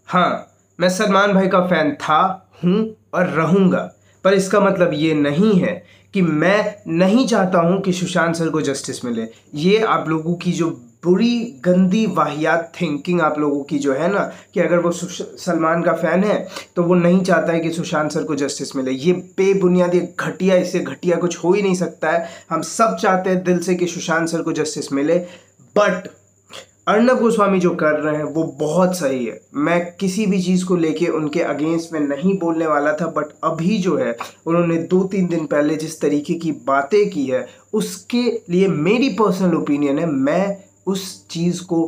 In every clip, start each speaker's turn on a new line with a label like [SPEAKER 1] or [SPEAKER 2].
[SPEAKER 1] हाँ, मैं सलमान भाई का फ़ैन था, हूँ और रहूँगा, पर इसका मतलब ये नहीं है कि मैं नहीं चाहता हूँ कि सुशांत सर को जस्टिस मिले। ये आप लोगों की जो बुरी, गंदी, वाहियात थिंकिंग आप लोगों की जो है ना, कि अगर वो सलमान का फ़ैन है तो वो नहीं चाहता है कि सुशांत सर को जस्टिस मिले। ये बेबुनियादी घटिया, इससे घटिया कुछ हो ही नहीं सकता है। हम सब चाहते हैं दिल से कि सुशांत सर को जस्टिस मिले, बट अर्नब गोस्वामी जो कर रहे हैं वो बहुत सही है। मैं किसी भी चीज़ को लेके उनके अगेंस्ट में नहीं बोलने वाला था, बट अभी जो है उन्होंने 2-3 दिन पहले जिस तरीके की बातें की है, उसके लिए मेरी पर्सनल ओपिनियन है, मैं उस चीज़ को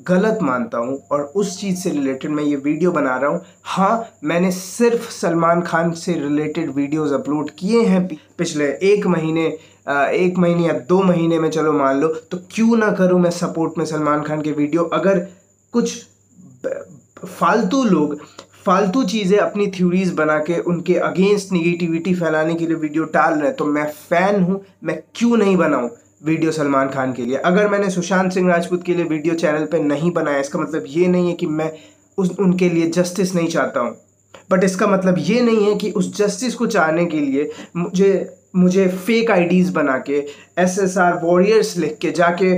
[SPEAKER 1] गलत मानता हूँ और उस चीज़ से रिलेटेड मैं ये वीडियो बना रहा हूँ। हाँ, मैंने सिर्फ सलमान खान से रिलेटेड वीडियोस अपलोड किए हैं पिछले 1 महीने या 2 महीने में, चलो मान लो, तो क्यों ना करूँ मैं सपोर्ट में सलमान खान के वीडियो। अगर कुछ फालतू लोग फालतू चीज़ें अपनी थ्योरीज बना के उनके अगेंस्ट निगेटिविटी फैलाने के लिए वीडियो डाल रहे हैं, तो मैं फ़ैन हूँ, मैं क्यों नहीं बनाऊँ वीडियो सलमान खान के लिए। अगर मैंने सुशांत सिंह राजपूत के लिए वीडियो चैनल पे नहीं बनाया, इसका मतलब ये नहीं है कि मैं उनके लिए जस्टिस नहीं चाहता हूँ, बट इसका मतलब ये नहीं है कि उस जस्टिस को चाहने के लिए मुझे फेक आईडीज़ बना के SSR वॉरियर्स लिख के जाके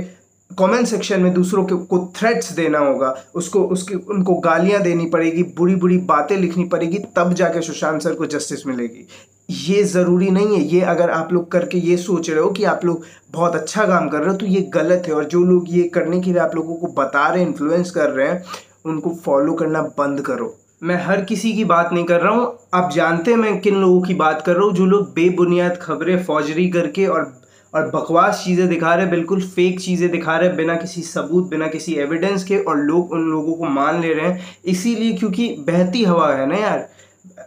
[SPEAKER 1] कमेंट सेक्शन में दूसरों को थ्रेट्स देना होगा, उनको गालियां देनी पड़ेगी, बुरी बुरी बातें लिखनी पड़ेगी, तब जाके सुशांत सर को जस्टिस मिलेगी। ये ज़रूरी नहीं है। ये अगर आप लोग करके ये सोच रहे हो कि आप लोग बहुत अच्छा काम कर रहे हो, तो ये गलत है। और जो लोग ये करने के लिए आप लोगों को बता रहे हैं, इन्फ्लुएंस कर रहे हैं, उनको फॉलो करना बंद करो। मैं हर किसी की बात नहीं कर रहा हूँ, आप जानते हैं मैं किन लोगों की बात कर रहा हूँ, जो लोग बेबुनियाद खबरें फौजरी करके और बकवास चीज़ें दिखा रहे हैं, बिल्कुल फेक चीज़ें दिखा रहे हैं बिना किसी सबूत, बिना किसी एविडेंस के, और लोग उन लोगों को मान ले रहे हैं। इसीलिए क्योंकि बहती हवा है ना यार,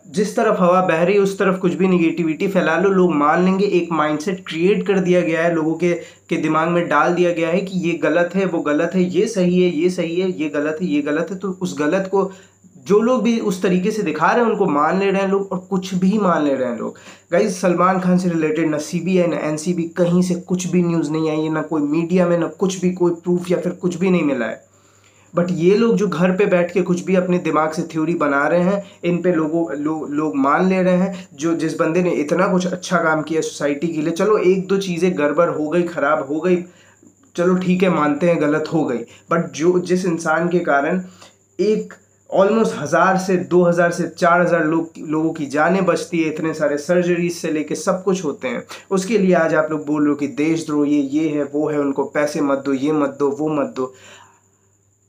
[SPEAKER 1] जिस तरफ हवा बह रही है उस तरफ कुछ भी निगेटिविटी फैला लो, लोग मान लेंगे। एक माइंडसेट क्रिएट कर दिया गया है, लोगों के दिमाग में डाल दिया गया है कि ये गलत है, वो गलत है, ये सही है, ये सही है, ये गलत है, ये गलत है। तो उस गलत को जो लोग भी उस तरीके से दिखा रहे हैं उनको मान ले रहे हैं लोग, और कुछ भी मान ले रहे हैं लोग। गाइज, सलमान खान से रिलेटेड ना CBI ना NCB कहीं से कुछ भी न्यूज़ नहीं आई है, ना कोई मीडिया में, ना कुछ भी कोई प्रूफ या फिर कुछ भी नहीं मिला है। बट ये लोग जो घर पे बैठ के कुछ भी अपने दिमाग से थ्योरी बना रहे हैं, इन पे लोग मान ले रहे हैं। जिस बंदे ने इतना कुछ अच्छा काम किया सोसाइटी के लिए, चलो 1-2 चीज़ें गड़बड़ हो गई, ख़राब हो गई, चलो ठीक है, मानते हैं गलत हो गई, बट जिस इंसान के कारण एक ऑलमोस्ट 1000 से 2000 से 4000 लोगों की जानें बचती है, इतने सारे सर्जरीज से लेके सब कुछ होते हैं, उसके लिए आज आप लोग बोल रहे हो कि देशद्रोह ये है, वो है, उनको पैसे मत दो, ये मत दो, वो मत दो।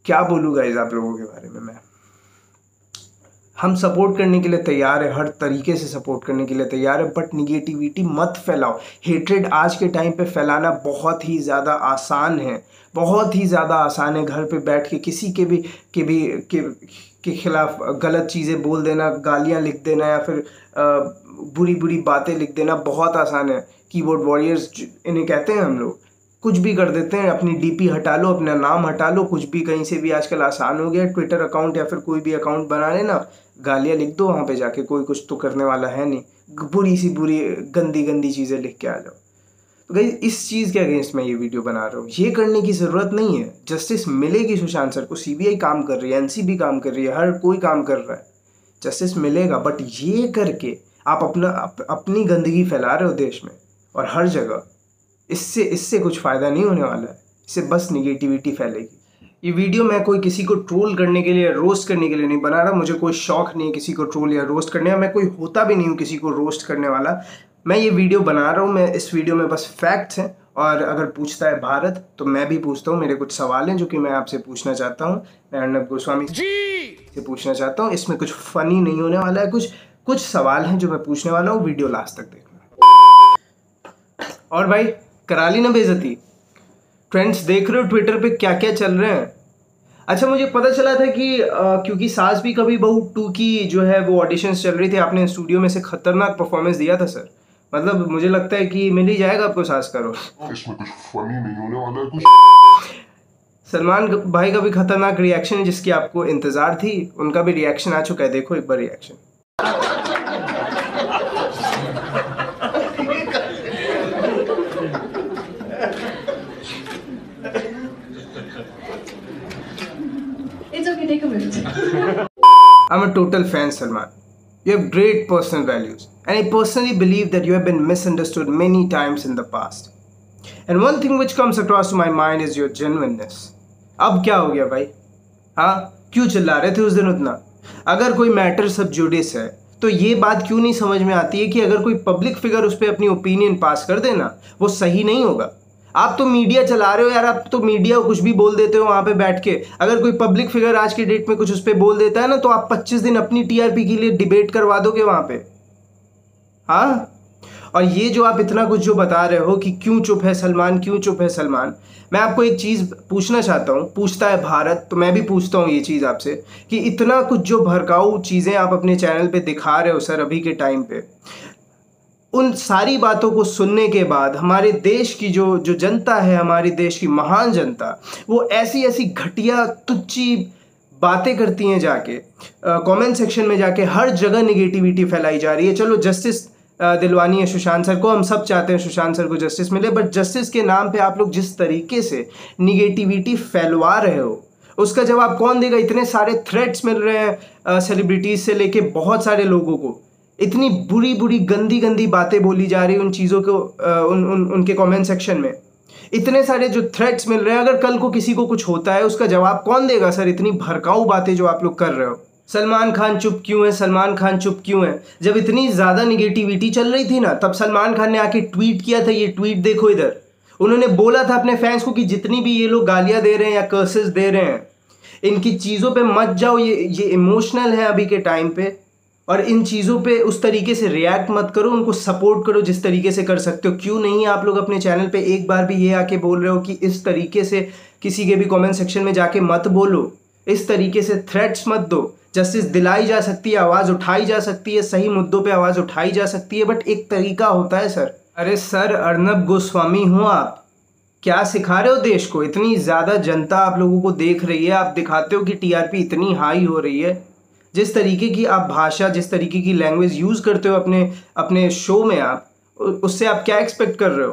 [SPEAKER 1] क्या बोलूँ गाइस आप लोगों के बारे में मैं। हम सपोर्ट करने के लिए तैयार है, हर तरीके से सपोर्ट करने के लिए तैयार है, बट निगेटिविटी मत फैलाओ। हेट्रेड आज के टाइम पे फैलाना बहुत ही ज़्यादा आसान है, बहुत ही ज़्यादा आसान है। घर पे बैठ के किसी के खिलाफ गलत चीज़ें बोल देना, गालियाँ लिख देना, या फिर बुरी बुरी बातें लिख देना बहुत आसान है। कीबोर्ड वॉरियर्स इन्हें कहते हैं हम लोग, कुछ भी कर देते हैं। अपनी DP हटा लो, अपना नाम हटा लो, कुछ भी कहीं से भी आजकल आसान हो गया। ट्विटर अकाउंट या फिर कोई भी अकाउंट बना लेना, गालियाँ लिख दो वहाँ पे जाके, कोई कुछ तो करने वाला है नहीं। बुरी सी बुरी गंदी गंदी चीज़ें लिख के आ जाओ। तो गाइस, इस चीज़ के अगेंस्ट मैं ये वीडियो बना रहा हूँ। ये करने की ज़रूरत नहीं है। जस्टिस मिलेगी सुशांत सर को, CBI काम कर रही है, NCB काम कर रही है, हर कोई काम कर रहा है, जस्टिस मिलेगा। बट ये करके आप अपनी गंदगी फैला रहे हो देश में और हर जगह। इससे कुछ फ़ायदा नहीं होने वाला है, इससे बस निगेटिविटी फैलेगी। ये वीडियो मैं कोई किसी को ट्रोल करने के लिए, रोस्ट करने के लिए नहीं बना रहा। मुझे कोई शौक नहीं है किसी को ट्रोल या रोस्ट करने का, मैं कोई होता भी नहीं हूँ किसी को रोस्ट करने वाला। मैं ये वीडियो बना रहा हूँ, मैं इस वीडियो में बस फैक्ट्स हैं, और अगर पूछता है भारत तो मैं भी पूछता हूँ। मेरे कुछ सवाल हैं जो कि मैं आपसे पूछना चाहता हूँ, मैं अर्नब गोस्वामी से पूछना चाहता हूँ। इसमें कुछ फ़नी नहीं होने वाला है, कुछ सवाल हैं जो मैं पूछने वाला हूँ, वीडियो लास्ट तक देखना। और भाई, करा ली ना बेइज्जती। ट्रेंड्स देख रहे हो ट्विटर पे क्या क्या चल रहे हैं। अच्छा, मुझे पता चला था कि क्योंकि सास भी कभी बहू 2 की जो है वो ऑडिशंस चल रही थी, आपने स्टूडियो में से खतरनाक परफॉर्मेंस दिया था सर। मतलब मुझे लगता है कि मिल ही जाएगा आपको सास का रोल। इसमें कुछ फनी नहीं होने वाला है कुछ। सलमान भाई का भी खतरनाक रिएक्शन है जिसकी आपको इंतजार थी, उनका भी रिएक्शन आ चुका है, देखो एक बार reaction.
[SPEAKER 2] It's okay, take a minute.
[SPEAKER 1] I'm a total fan, Salman. You have great personal values, and I personally believe that you have been misunderstood many times in the past. And one thing which comes across to my mind is your genuineness. अब क्या हो गया भाई? हाँ, क्यों चिल्ला रहे थे उस दिन उतना? अगर कोई मैटर सब जुडिस है तो ये बात क्यों नहीं समझ में आती है कि अगर कोई पब्लिक फिगर उस पर अपनी ओपिनियन पास कर देना वो सही नहीं होगा। आप तो मीडिया चला रहे हो यार, आप तो मीडिया कुछ भी बोल देते हो वहां पे बैठ के। अगर कोई पब्लिक फिगर आज की डेट में कुछ उस पर बोल देता है ना तो आप 25 दिन अपनी टीआरपी के लिए डिबेट करवा दोगे वहां पे। हाँ, और ये जो आप इतना कुछ जो बता रहे हो कि क्यों चुप है सलमान, क्यों चुप है सलमान, मैं आपको एक चीज़ पूछना चाहता हूँ। पूछता है भारत, तो मैं भी पूछता हूँ ये चीज़ आपसे कि इतना कुछ जो भड़काऊ चीज़ें आप अपने चैनल पे दिखा रहे हो सर अभी के टाइम पे, उन सारी बातों को सुनने के बाद हमारे देश की जो जनता है, हमारे देश की महान जनता, वो ऐसी ऐसी घटिया तुच्ची बातें करती हैं जाके कमेंट सेक्शन में जाके। हर जगह निगेटिविटी फैलाई जा रही है। चलो जस्टिस दिलवानी है सुशांत सर को, हम सब चाहते हैं सुशांत सर को जस्टिस मिले, बट जस्टिस के नाम पे आप लोग जिस तरीके से निगेटिविटी फैलवा रहे हो उसका जवाब कौन देगा? इतने सारे थ्रेट्स मिल रहे हैं सेलिब्रिटीज से लेके बहुत सारे लोगों को, इतनी बुरी बुरी गंदी गंदी बातें बोली जा रही है उन चीज़ों को उनके कमेंट सेक्शन में, इतने सारे जो थ्रेट्स मिल रहे हैं। अगर कल को किसी को कुछ होता है उसका जवाब कौन देगा सर? इतनी भड़काऊ बातें जो आप लोग कर रहे हो। सलमान खान चुप क्यों है, सलमान खान चुप क्यों है? जब इतनी ज़्यादा निगेटिविटी चल रही थी ना तब सलमान खान ने आके ट्वीट किया था। ये ट्वीट देखो इधर, उन्होंने बोला था अपने फैंस को कि जितनी भी ये लोग गालियाँ दे रहे हैं या कर्सेस दे रहे हैं इनकी चीज़ों पे मत जाओ, ये इमोशनल है अभी के टाइम पे, और इन चीज़ों पे उस तरीके से रिएक्ट मत करो, उनको सपोर्ट करो जिस तरीके से कर सकते हो। क्यों नहीं आप लोग अपने चैनल पे एक बार भी ये आके बोल रहे हो कि इस तरीके से किसी के भी कमेंट सेक्शन में जाके मत बोलो, इस तरीके से थ्रेट्स मत दो। जस्टिस दिलाई जा सकती है, आवाज़ उठाई जा सकती है, सही मुद्दों पे आवाज़ उठाई जा सकती है, बट एक तरीका होता है सर। अरे सर, अर्नब गोस्वामी हो आप, क्या सिखा रहे हो देश को? इतनी ज़्यादा जनता आप लोगों को देख रही है, आप दिखाते हो कि टीआरपी इतनी हाई हो रही है। जिस तरीके की आप भाषा, जिस तरीके की लैंग्वेज यूज़ करते हो अपने शो में, आप उससे आप क्या एक्सपेक्ट कर रहे हो?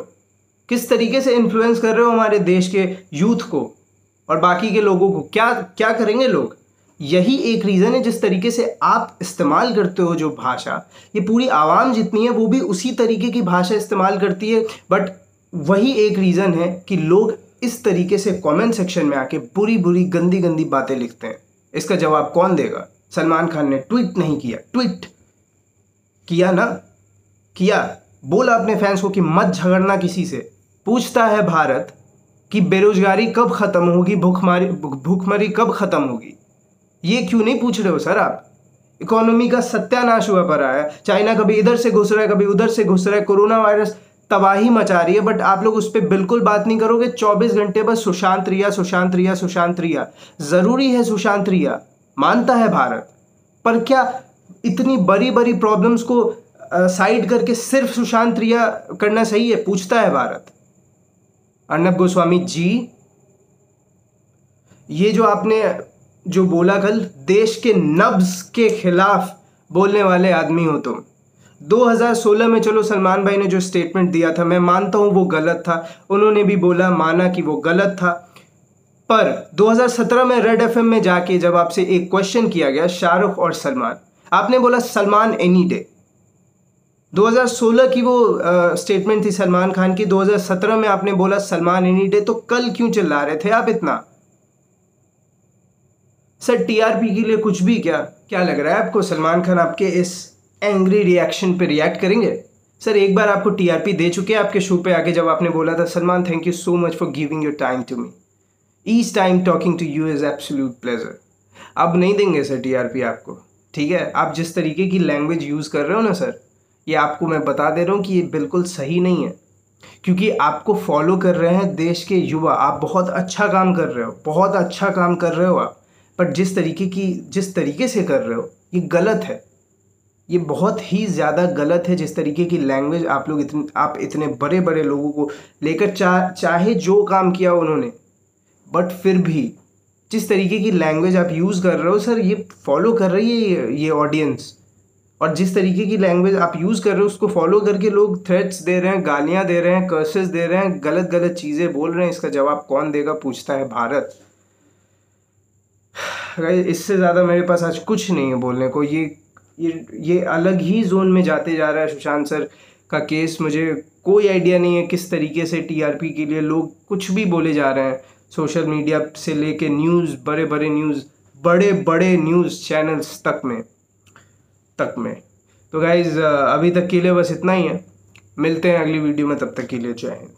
[SPEAKER 1] किस तरीके से इन्फ्लुएंस कर रहे हो हमारे देश के यूथ को और बाकी के लोगों को? क्या क्या करेंगे लोग? यही एक रीज़न है जिस तरीके से आप इस्तेमाल करते हो जो भाषा, ये पूरी आवाम जितनी है वो भी उसी तरीके की भाषा इस्तेमाल करती है। बट वही एक रीज़न है कि लोग इस तरीके से कमेंट सेक्शन में आके बुरी बुरी गंदी गंदी बातें लिखते हैं। इसका जवाब कौन देगा? सलमान खान ने ट्वीट नहीं किया, ट्वीट किया ना, किया, बोला अपने फैंस को कि मत झगड़ना किसी से। पूछता है भारत कि बेरोजगारी कब खत्म होगी, भूखमरी कब खत्म होगी? ये क्यों नहीं पूछ रहे हो सर आप? इकोनॉमी का सत्यानाश हुआ पड़ा है, चाइना कभी इधर से घुस रहा है, कभी उधर से घुस रहा है, कोरोना वायरस तबाही मचा रही है, बट आप लोग उस पर बिल्कुल बात नहीं करोगे। 24 घंटे बस सुशांत रिया, सुशांत रिया, सुशांत रिया। ज़रूरी है सुशांत रिया, मानता है भारत, पर क्या इतनी बड़ी बड़ी प्रॉब्लम्स को साइड करके सिर्फ सुशांत रिया करना सही है? पूछता है भारत। अर्नब गोस्वामी जी, ये जो आपने जो बोला कल, देश के नब्ज के खिलाफ बोलने वाले आदमी हो तुम। 2016 में चलो सलमान भाई ने जो स्टेटमेंट दिया था मैं मानता हूँ वो गलत था, उन्होंने भी बोला, माना कि वो गलत था। पर 2017 में रेड एफएम में जाके जब आपसे एक क्वेश्चन किया गया, शाहरुख और सलमान, आपने बोला सलमान एनी डे। 2016 की वो स्टेटमेंट थी सलमान खान की, 2017 में आपने बोला सलमान एनी डे। तो कल क्यों चिल्ला रहे थे आप इतना? सर टीआरपी के लिए कुछ भी क्या लग रहा है आपको सलमान खान आपके इस एंग्री रिएक्शन पे रिएक्ट करेंगे? सर एक बार आपको टीआरपी दे चुके हैं आपके शो पे आके, जब आपने बोला था Salman thank you so much for giving your time to me, each time talking to you is absolute pleasure. अब नहीं देंगे सर टीआरपी आपको, ठीक है? आप जिस तरीके की लैंग्वेज यूज़ कर रहे हो ना सर, ये आपको मैं बता दे रहा हूँ कि ये बिल्कुल सही नहीं है, क्योंकि आपको फॉलो कर रहे हैं देश के युवा। आप बहुत अच्छा काम कर रहे हो, बहुत अच्छा काम कर रहे हो आप, बट जिस तरीके से कर रहे हो ये गलत है, ये बहुत ही ज़्यादा गलत है। जिस तरीके की लैंग्वेज आप इतने बड़े बड़े लोगों को लेकर चाहे जो काम किया उन्होंने, बट फिर भी जिस तरीके की लैंग्वेज आप यूज़ कर रहे हो सर, ये फॉलो कर रही है ये ऑडियंस। और जिस तरीके की लैंग्वेज आप यूज़ कर रहे हो उसको फॉलो करके लोग थ्रेट्स दे रहे हैं, गालियाँ दे रहे हैं, कर्सेस दे रहे हैं, गलत गलत चीज़ें बोल रहे हैं। इसका जवाब कौन देगा? पूछता है भारत। गाइस इससे ज़्यादा मेरे पास आज कुछ नहीं है बोलने को। ये अलग ही जोन में जाते जा रहा है सुशांत सर का केस। मुझे कोई आइडिया नहीं है किस तरीके से टीआरपी के लिए लोग कुछ भी बोले जा रहे हैं, सोशल मीडिया से लेके न्यूज़, बड़े बड़े न्यूज़ चैनल्स तक में। तो गाइज़ अभी तक के लिए बस इतना ही है। मिलते हैं अगली वीडियो में, तब तक के लिए जय हिंद।